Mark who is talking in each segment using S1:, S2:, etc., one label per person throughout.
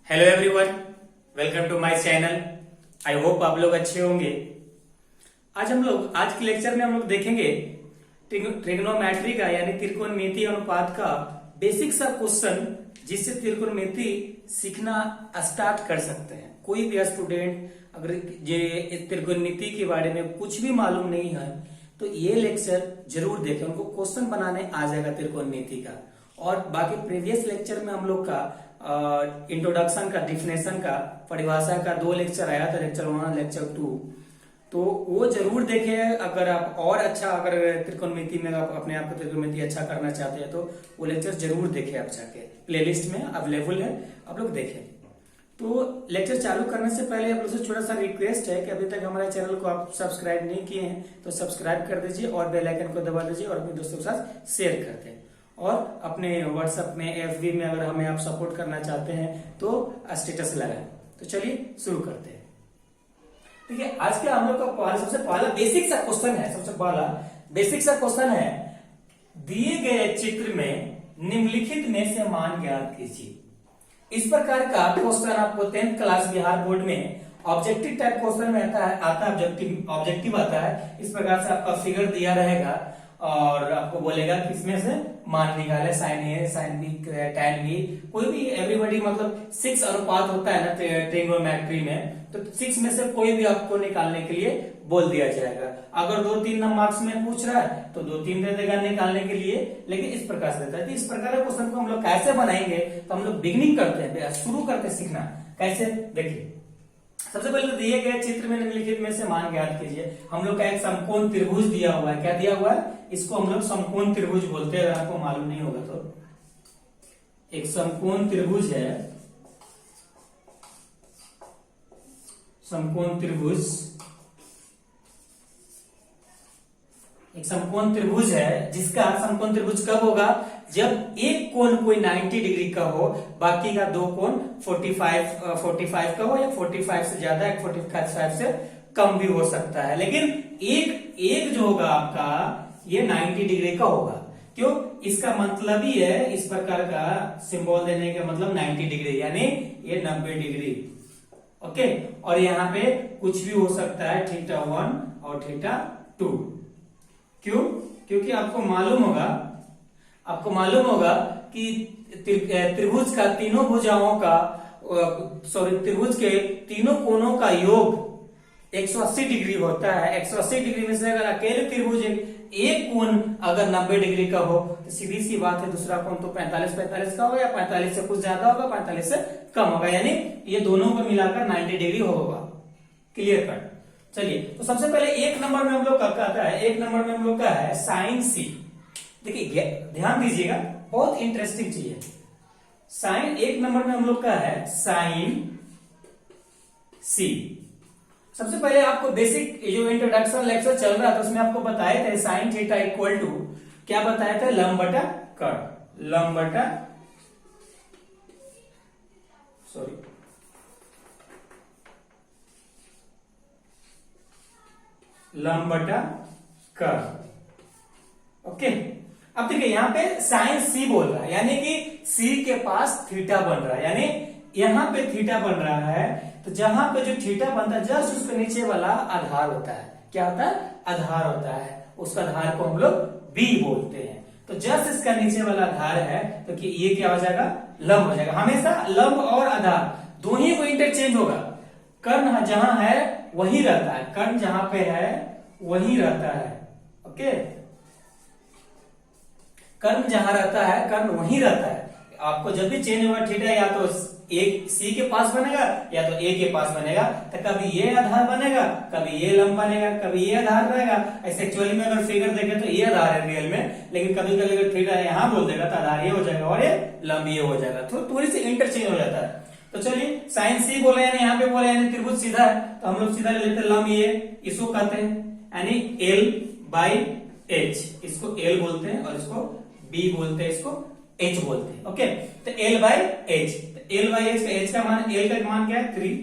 S1: Hello everyone, welcome to my channel. I hope आप लोग अच्छे होंगे। आज के लेक्चर में हम लोग देखेंगे ट्रिग्नोमेट्री का यानी त्रिकोणमिति अनुपात का बेसिक सा क्वेश्चन, जिससे त्रिकोणमिति सीखना स्टार्ट कर सकते हैं। कोई भी स्टूडेंट अगर ये त्रिकोणमिति के बारे में कुछ भी मालूम नहीं है तो ये लेक्चर जरूर देखें, उनको क्वेश्चन बनाने आ जाएगा त्रिकोणमिति का। और बाकी प्रीवियस लेक्चर में हम लोग का इंट्रोडक्शन का, डिफिनेशन का, परिभाषा का 2 लेक्चर आया था, लेक्चर 1 लेक्चर 2, तो वो जरूर देखें। अगर आप और अच्छा अगर त्रिकोणमिति में आप अपने आप को त्रिकोणमिति अच्छा करना चाहते हैं तो वो लेक्चर जरूर देखें। आप जाके प्लेलिस्ट में अवेलेबल है, आप लोग देखें। तो लेक्चर चालू करने से पहले आप लोग से छोटा सा रिक्वेस्ट है कि अभी तक हमारे चैनल को आप सब्सक्राइब नहीं किए हैं तो सब्सक्राइब कर दीजिए और बेल आइकन को दबा दीजिए और अपने दोस्तों के साथ शेयर कर दें। और अपने व्हाट्सएप में, एफबी में अगर हमें आप सपोर्ट करना चाहते हैं तो स्टेटस लगाएं। तो चलिए शुरू करते हैं। ठीक है, आज के हम लोग का सबसे पहला बेसिक सा क्वेश्चन है। सबसे पहला बेसिक सा क्वेश्चन है, दिए गए चित्र में निम्नलिखित में से मान ज्ञात कीजिए। इस प्रकार का क्वेश्चन आपको 10th क्लास बिहार बोर्ड में ऑब्जेक्टिव टाइप क्वेश्चन में आता है ऑब्जेक्टिव आता है। इस प्रकार से आपका फिगर दिया रहेगा और आपको बोलेगा कि इसमें से मान निकाले, साइन ए, साइन बी, टैन बी, कोई भी एवरीबॉडी, मतलब 6 अनुपात होता है ना ट्रिग्नोमेट्री में, तो 6 में से कोई भी आपको निकालने के लिए बोल दिया जाएगा। अगर 2-3 मार्क्स में पूछ रहा है तो 2-3 दे देगा निकालने के लिए, लेकिन इस प्रकार से देता है। तो इस प्रकार के क्वेश्चन को हम लोग कैसे बनाएंगे, तो हम लोग बिगिनिंग करते हैं, शुरू करते सीखना कैसे। देखिए, सबसे पहले तो दिए गए चित्र में निम्नलिखित में से मान ज्ञात कीजिए। हम लोग का एक समकोण त्रिभुज दिया हुआ है। क्या दिया हुआ है? इसको हम लोग समकोण त्रिभुज बोलते हैं। अगर आपको मालूम नहीं होगा तो एक समकोण त्रिभुज है, समकोण त्रिभुज एक समकोण त्रिभुज है, जिसका समकोण त्रिभुज कब होगा? जब एक कोण कोई 90 डिग्री का हो, बाकी का 2 कोण 45 का हो, या 45 से ज्यादा, 45 से कम भी हो सकता है। लेकिन एक जो होगा आपका, ये 90 डिग्री का होगा। क्यों? इसका मतलब ही है, इस प्रकार का सिंबल देने का मतलब 90 डिग्री, यानी ये 90 डिग्री। ओके, और यहाँ पे कुछ भी हो सकता है, θ1 और θ2। क्यों? क्योंकि आपको मालूम होगा कि त्रिभुज का तीनों भुजाओं का त्रिभुज के तीनों कोणों का योग 180 डिग्री होता है। 180 डिग्री में से अगर अकेले त्रिभुज एक कोण अगर 90 डिग्री का हो तो सीधी सी बात है, दूसरा कोण तो 45 का होगा, या 45 से कुछ ज्यादा होगा, 45 से कम होगा, यानी ये दोनों को मिलाकर 90 डिग्री होगा। Clear cut. चलिए, तो सबसे पहले 1 नंबर में हम लोग का आता है, 1 नंबर में हम लोग का है साइन सी। देखिए, ध्यान दीजिएगा, बहुत इंटरेस्टिंग चीज है। साइन 1 नंबर में हम लोग का है साइन सी। सबसे पहले आपको बेसिक जो इंट्रोडक्शन लेक्चर चल रहा था उसमें आपको बताए थे साइन थीटा इक्वल टू क्या बताया था? लंब बटा कर्ण। लंब बटा कर्ण। ओके, अब देखिए यहाँ पे साइन सी बोल रहा है, यानी कि सी के पास थीटा बन रहा है, यानी यहाँ पे थीटा बन रहा है। तो जहां पे जो थीटा बनता है, जस्ट उसके नीचे वाला आधार होता है। क्या होता है? आधार होता है। उसका आधार को हम लोग बी बोलते हैं। तो जस्ट इसका नीचे वाला आधार है, तो कि ये क्या हो जाएगा? लंब हो जाएगा। हमेशा लंब और आधार दो ही को इंटरचेंज होगा। कर्ण जहां है वही रहता है, कर्ण जहां पे है वही रहता है। ओके, कर्ण जहां रहता है, कर्ण वही रहता है। आपको जब भी चेंज होगा थीटा, या तो एक सी के पास बनेगा या तो ए के पास बनेगा। तो कभी ये आधार बनेगा, कभी ये लंब बनेगा, कभी ये आधार रहेगा। ऐसे एक्चुअली में अगर फिगर देखें तो ये आधार है रियल में, लेकिन कभी कभी अगर थीटा यहाँ बोल देगा तो आधार ये हो जाएगा और ये लंब ये हो जाएगा। तो थोड़ी सी इंटरचेंज हो जाता है। तो चलिए, साइन सी बोले यानी यहाँ पे बोले यानी त्रिभुज सीधा है, तो हम लोग सीधा ले लेते हैं लंब, ये इसको कहते हैं, यानी L/H। इसको L बोलते हैं और इसको B बोलते हैं, इसको H बोलते हैं। ओके, तो L/H, L/H का H का मान, L का मान क्या है? 3,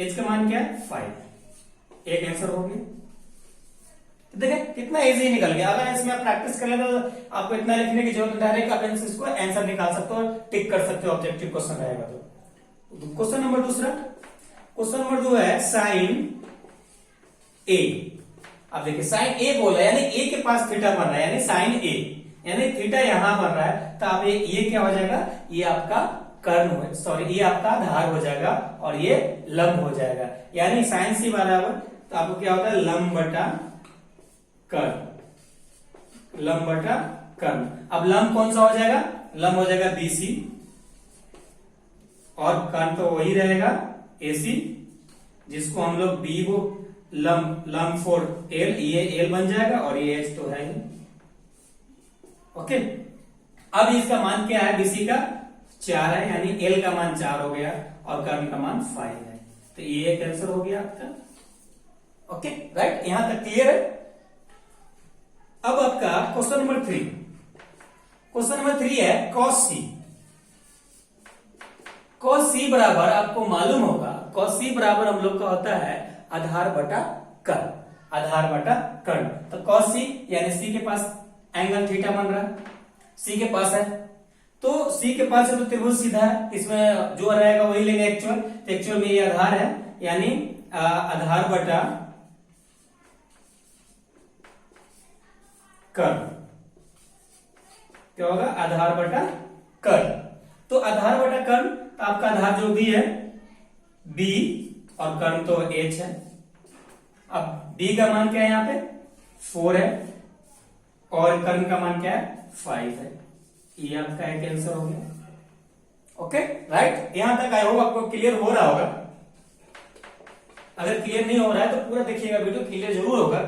S1: H का मान क्या है? 5। एक आंसर हो गया। तो देखें कितना इजी निकल गया। अगर इसमें आप प्रैक्टिस कर लेते तो आपको इतना लिखने की जरूरत नहीं, डायरेक्ट आप इसको आंसर निकाल सकते हो और टिक कर सकते हो, ऑब्जेक्टिव क्वेश्चन रहेगा तो। क्वेश्चन नंबर दूसरा, क्वेश्चन नंबर 2 है साइन ए। अब देखिए साइन ए बोला यानी ए के पास थीटा बन रहा है, यानी साइन ए, यानी थीटा यहां बन रहा है, तो अब ये क्या हो जाएगा, ये आपका कर्ण हो, सॉरी ये आपका आधार हो जाएगा और ये लंब हो जाएगा, यानी साइन सी बराबर, तो आपको क्या होता है लंब बटा कर्ण, लंब बटा कर्ण। अब लंब कौन सा हो जाएगा, लंब हो जाएगा बीसी और कर्ण तो वही रहेगा एसी, जिसको हम लोग बी वो लंब फॉर एल, ये एल बन जाएगा और ये एच तो है ही। ओके, अब इसका मान क्या है, बीसी का 4 है, यानी एल का मान 4 हो गया और कर्ण का मान 5 है, तो ये एक आंसर हो गया आपका। ओके राइट, यहां तक क्लियर है। अब आपका क्वेश्चन नंबर 3, क्वेश्चन नंबर 3 है कॉस सी। कॉस सी बराबर आपको मालूम होगा, कॉस सी बराबर हम लोग का होता है आधार बटा कर्ण, आधार बटा कर्ण। तो कॉस सी यानी सी के पास एंगल थीटा बन रहा है, सी के पास है, तो सी के पास है तो त्रिभुज सीधा है, इसमें जो रहेगा वही लेंगे एक्चुअल, तो एक्चुअल में ये आधार है, यानी आधार बटा कर्ण, क्या होगा आधार बटा कर्ण। तो आधार बटा कर्ण, तो आपका आधार जो भी है b और कर्ण तो h है। अब b का मान क्या है, यहाँ पे 4 है और कर्ण का मान क्या है 5 है, ये आपका एक आंसर हो गया। ओके राइट, यहां तक आई होप आपको क्लियर हो रहा होगा। अगर क्लियर नहीं हो रहा है तो पूरा देखिएगा वीडियो, क्लियर जरूर होगा।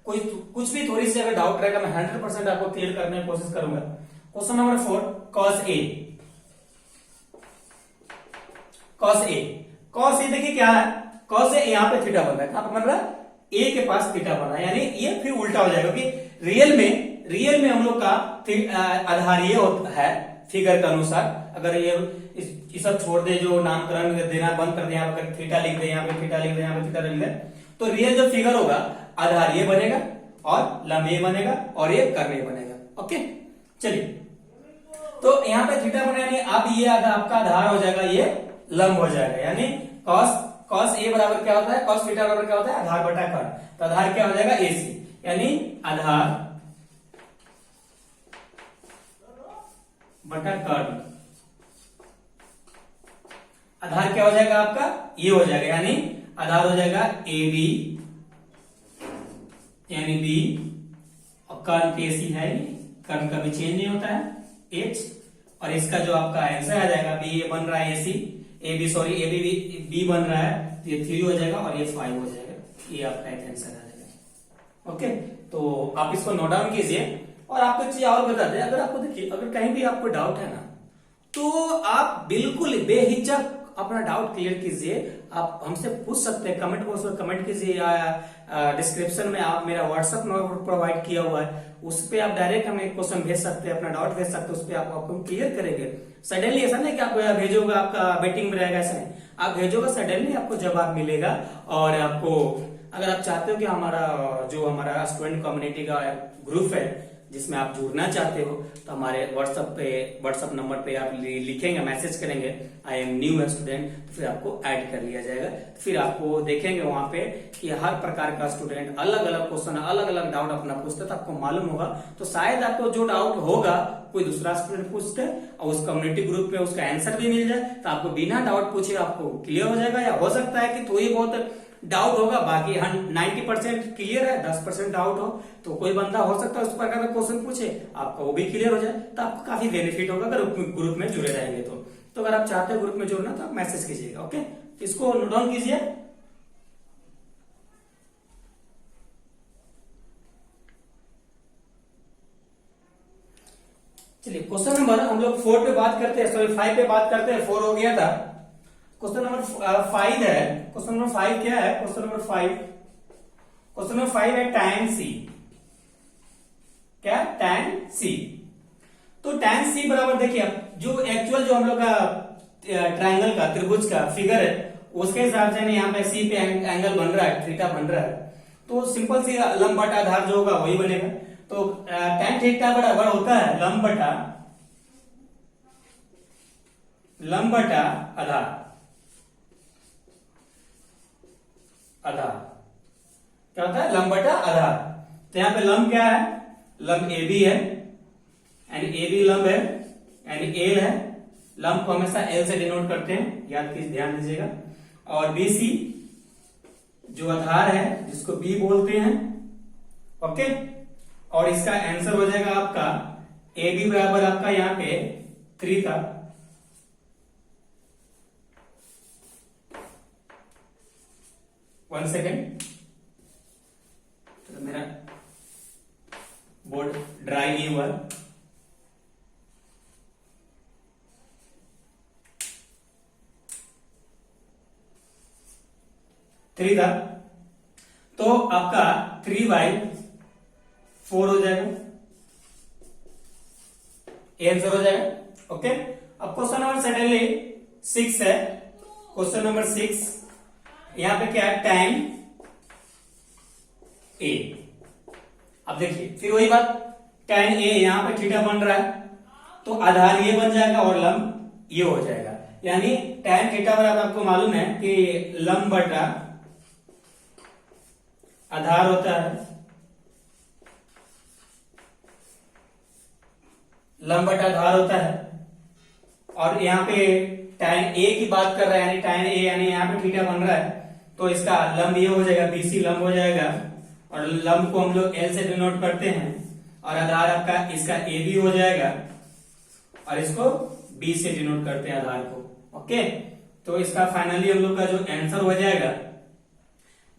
S1: कोई कुछ भी थोड़ी सी अगर डाउट रहेगा मैं 100% आपको क्लियर करने की कोशिश करूंगा। Question number 4 cos A. Cos A, cos A देखिए क्या है, कॉस ए यहाँ पे थीटा बन रहा है, कहां पर बन रहा है ए के पास थीटा बन रहा है, यानी ये फिर उल्टा हो जाएगा, क्योंकि रियल में हम लोग का आधार ये होता है फिगर के अनुसार। अगर ये इस सब छोड़ दे, जो नामकरण देना बंद कर दे, यहाँ पर थीटा लिख दे, यहाँ पे थीटा लिख दे, यहाँ पे थीटा लिख दे, तो रियल जो फिगर होगा आधार ये बनेगा और लंब ये बनेगा और ये कर्ण ये बनेगा। ओके चलिए, तो यहाँ पे थीटा बना, यानी अब ये आपका आधार हो जाएगा, ये लंब हो जाएगा, यानी कॉस ए बराबर क्या होता है, कॉस थीटा बराबर क्या होता है आधार बटा कर्ण, तो आधार क्या हो जाएगा एसी, यानी आधार बटा कर्ण। आधार क्या हो जाएगा आपका, ये हो जाएगा, यानी आधार हो जाएगा ए बी, यानी बी, और कर्ण केसी है, कर्ण कभी चेंज नहीं होता है एच, और इसका जो आपका आंसर आ जाएगा बी, ये बन रहा है AC, A B sorry A B B बन रहा है, ये 3 हो जाएगा और ये 5 हो जाएगा, ये आपका एक आंसर आ जाएगा। ओके, तो आप इसको नोट डाउन कीजिए। और आपको चीज और बता दें, अगर आपको देखिए अगर कहीं भी आपको डाउट है ना, तो आप बिल्कुल बेहिचक अपना डाउट क्लियर कीजिए। आप हमसे पूछ सकते हैं, कमेंट बॉक्स में कमेंट कीजिए, या डिस्क्रिप्शन में आप मेरा व्हाट्सएप नंबर प्रोवाइड किया हुआ है, उस पर आप डायरेक्ट हमें क्वेश्चन भेज सकते हैं, अपना डाउट भेज सकते हैं, उस पर आपको क्लियर करेंगे। सडनली ऐसा नहीं कि आप भेजोगे आपका वेटिंग में रहेगा, ऐसा नहीं, आप भेजोगे सडनली आपको जवाब मिलेगा। और आपको अगर आप चाहते हो कि हमारा स्टूडेंट कम्युनिटी का ग्रुप है जिसमें आप जुड़ना चाहते हो, तो हमारे व्हाट्सएप नंबर पे आप लिखेंगे, मैसेज करेंगे आई एम न्यू स्टूडेंट, तो फिर आपको ऐड कर लिया जाएगा। फिर आपको देखेंगे वहां पे कि हर प्रकार का स्टूडेंट अलग अलग क्वेश्चन, अलग अलग डाउट अपना पूछता है, तो आपको मालूम होगा, तो शायद आपको जो डाउट होगा कोई दूसरा स्टूडेंट पूछते और उस कम्युनिटी ग्रुप में उसका आंसर भी मिल जाए, तो आपको बिना डाउट पूछे आपको क्लियर हो जाएगा। या हो सकता है कि थोड़ी बहुत डाउट होगा, बाकी 90% क्लियर है, 10% डाउट हो, तो कोई बंदा हो सकता है उस प्रकार का क्वेश्चन पूछे, आपका वो भी क्लियर हो जाए, तो आपको काफी बेनिफिट होगा अगर ग्रुप में जुड़े रहेंगे। तो अगर आप चाहते हो ग्रुप में जुड़ना तो आप मैसेज कीजिएगा। ओके, इसको नोट डाउन कीजिए। चलिए क्वेश्चन नंबर हम लोग 4 पे बात करते हैं, सॉरी 5 पे बात करते हैं, 4 हो गया था। क्वेश्चन नंबर 5 है, क्वेश्चन नंबर 5 क्या है, क्वेश्चन नंबर 5 है tan c, क्या tan c। तो tan c बराबर देखिए, जो एक्चुअल जो हम लोग का ट्रायंगल का त्रिभुज का फिगर है उसके हिसाब से यहाँ पे c पे एंगल बन रहा है, थीटा बन रहा है, तो सिंपल सी लंब बटा आधार जो होगा वही बनेगा। तो tan थीटा बराबर होता है लंब बटा आधार। आधार। क्या होता है? लंब बटा आधार। तो यहां पे लंब क्या है? लंब ए बी है, यानी ए बी लंब है, यानी एल है। लंब को हमेशा एल से डिनोट करते हैं, याद कीजिए, ध्यान दीजिएगा। और बी सी जो आधार है, जिसको बी बोलते हैं। ओके, और इसका आंसर हो जाएगा आपका ए बी बराबर आपका यहां पे 3 था। वन सेकेंड, तो मेरा बोर्ड ड्राई नहीं हुआ। थ्री था, तो आपका 3/4 हो जाएगा, ये आंसर हो जाएगा। ओके, अब क्वेश्चन नंबर सडनली 6 है। क्वेश्चन नंबर 6, यहां पे क्या है? tan a। अब देखिए फिर वही बात, tan a यहां पे थीटा बन रहा है, तो आधार ये बन जाएगा और लंब ये हो जाएगा। यानी tan थीटा बराबर आपको मालूम है कि लंब बटा आधार होता है, लंब बटा आधार होता है। और यहाँ पे tan a की बात कर रहा है, यानी tan a यानी यहाँ पे थीटा बन रहा है, तो इसका लंब ये हो जाएगा, BC लंब हो जाएगा। और लंब को हम लोग L से डिनोट करते हैं, और आधार आपका इसका AB हो जाएगा, और इसको B से डिनोट करते हैं आधार को। ओके, तो इसका फाइनली हम लोग का जो आंसर हो जाएगा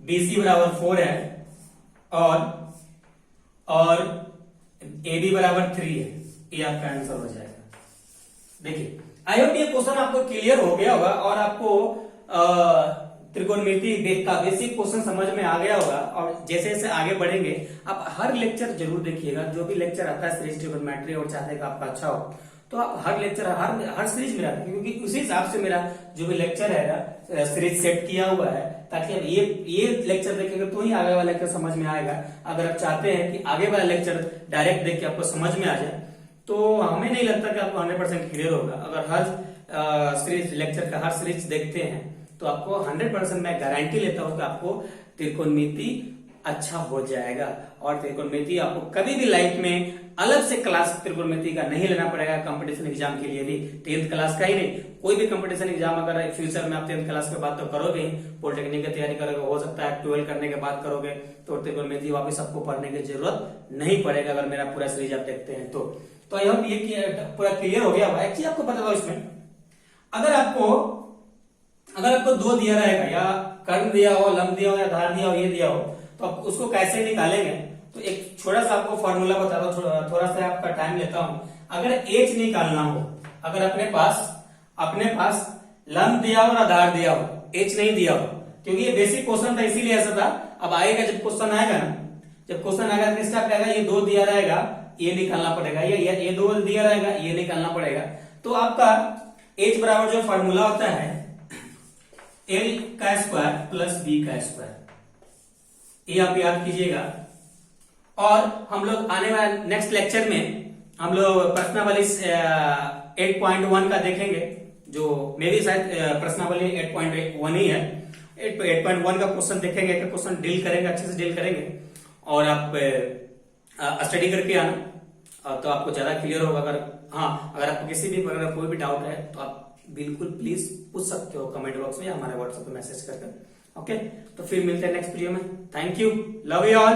S1: BC बराबर 4 है, और AB बराबर 3 है। ये आपका आंसर हो जाएगा। देखिए, आई होप ये क्वेश्चन आपको क्लियर हो गया होगा और आपको त्रिकोणमिति का बेसिक क्वेश्चन समझ में आ गया होगा। और जैसे जैसे आगे बढ़ेंगे, आप हर लेक्चर जरूर देखिएगा। जो भी लेक्चर आता है सीरीज ट्रिकोणमेट्री और चाहते हैं कि आपका अच्छा हो, तो आप हर लेक्चर हर सीरीज में आते हैं, क्योंकि उसी हिसाब से मेरा जो भी लेक्चर है सीरीज सेट किया हुआ है, ताकि आप ये लेक्चर देखेंगे तो ही आगे वाला लेक्चर समझ में आएगा। अगर आप चाहते हैं कि आगे वाला लेक्चर डायरेक्ट देख के आपको समझ में आ जाए, तो हमें नहीं लगता कि आपको 100% क्लियर होगा। अगर हर सीरीज लेक्चर का हर सीरीज देखते हैं, तो आपको 100% मैं गारंटी लेता हूं कि आपको त्रिकोणमिति अच्छा हो जाएगा। और त्रिकोणमिति आपको कभी भी लाइफ में अलग से क्लास त्रिकोणमिति का नहीं लेना पड़ेगा। कंपटीशन एग्जाम के लिए भी 10th क्लास का ही नहीं, कोई भी कंपटीशन एग्जाम अगर फ्यूचर में आप 10th क्लास के बाद तो करोगे ही, पॉलिटेक्निक की तैयारी करोगे, हो सकता है 12 करने के बाद करोगे, तो त्रिकोणमिति वापस आपको पढ़ने की जरूरत नहीं पड़ेगा अगर मेरा पूरा सीरीज आप देखते हैं तो आई होप ये पूरा क्लियर हो गया होगा। एक चीज आपको बता दो, इसमें अगर आपको 2 दिया रहेगा, या कर्ण दिया हो, लंब दिया हो, या धार दिया हो, ये दिया हो, तो आप उसको कैसे निकालेंगे? तो एक छोटा सा आपको फॉर्मूला बता दो, थोड़ा सा आपका टाइम लेता हूं। अगर एच निकालना हो, अगर अपने पास लंब दिया हो और आधार दिया हो, एच नहीं दिया हो, क्योंकि ये बेसिक क्वेश्चन था इसीलिए ऐसा था। अब आएगा जब क्वेश्चन आएगा ना, जब क्वेश्चन आएगा तो क्या कहेगा? ये 2 दिया रहेगा, ये निकालना पड़ेगा, ये 2 दिया रहेगा, ये निकालना पड़ेगा। तो आपका एच बराबर जो फॉर्मूला होता है L का स्क्वायर प्लस B का स्क्वायर, ये आप याद कीजिएगा। और हम लोग आने वाले नेक्स्ट लेक्चर में हम लोग प्रश्नावली 8.1 का देखेंगे, जो मे भी शायद प्रश्नावली 8.1 ही है। 8.1 का क्वेश्चन देखेंगे, का क्वेश्चन डील करेंगे, अच्छे से डील करेंगे, और आप स्टडी करके आना, तो आपको ज्यादा क्लियर होगा। अगर आपको किसी भी प्रकार का कोई भी डाउट है, तो आप बिल्कुल प्लीज पूछ सकते हो कमेंट बॉक्स में या हमारे व्हाट्सएप पे मैसेज करके। ओके, तो फिर मिलते हैं नेक्स्ट वीडियो में। Thank you, love you all.